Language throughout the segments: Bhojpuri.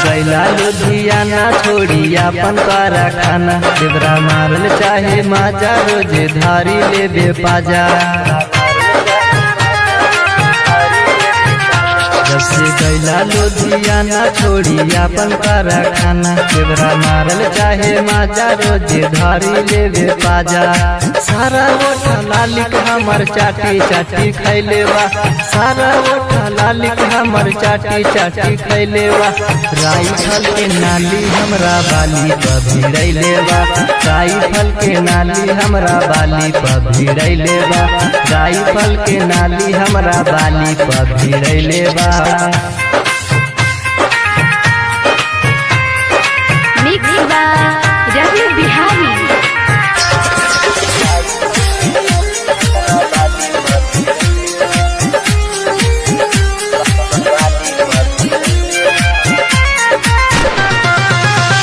गैला लुधियाना छोड़ी अपन कारखाना देवरा मारल चाहे माजा रोजे धारी लेबे पाजा। जब से गैला लुधियाना छोड़ी अपन कारखाना देवरा मारल चाहे माजा रोजे धारी लेबे पाजा। सारा ओठा लालिक हमर चाटी चाटी खैले बा, सारा ओठा लालिक हमर चाटी चाटी खैले बा। राइफल के नाली हमरा बाली पर भिड़ैले बा, राइफल के नाली हमरा बाली पर भिड़ैले बा, राइफल के नाली हमरा बाली पर भिड़ैले बा। मिक्स बाय रवि बिहारी।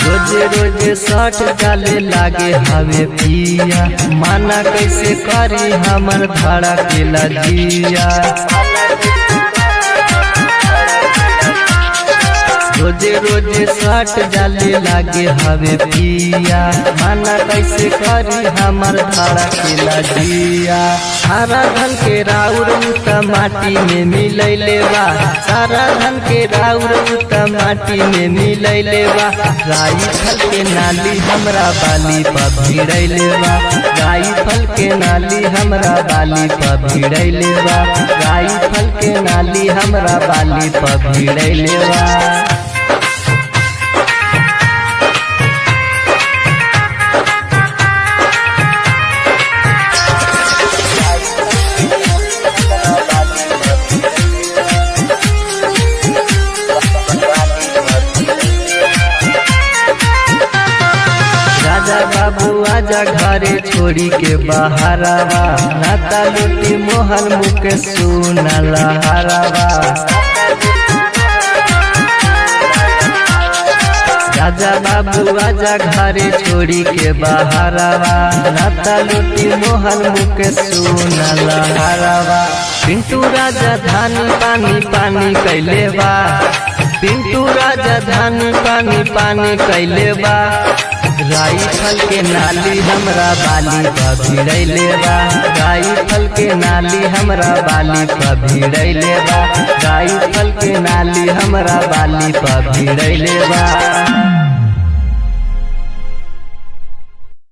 रोजे रोजे सट डाले लागे हवे पिया, माना कैसे करी हमर भाड़ा के लजिया। रोजे रोजे सट डाले लागे हवे पिया, माना कैसे करी हमर भाड़ा के लजिया। सारा धन के राउर उत माटी में मिलैले बा, सारा धन के राउर उत माटी में मिलैले बा। राइफल के नाली हमरा बाली पर भिड़ैले बा, राइफल के नाली हमरा बाली पर भिड़ैले बा, राइफल के नाली हमरा बाली पर भिड़ैले बा। राजा बाबू आजा घरे छोड़ी के बहारावा, नाता लुटी मोहन मुके सुना लहरावा। राजा बाबू आजा घरे छोड़ी के बहारावा, नाता लुटी मोहन मुके सुना लहरावा। पिंटू राजा धानी पानी पानी कैले बा, पिंटू राजा धानी पानी पानी कैले बा। राइफल के नाली हमरा बाली पर भिड़ैले बा, राइफल के नाली हमरा बाली पर भिड़ैले बा, राइफल के नाली हमरा बाली पर भिड़ैले बा।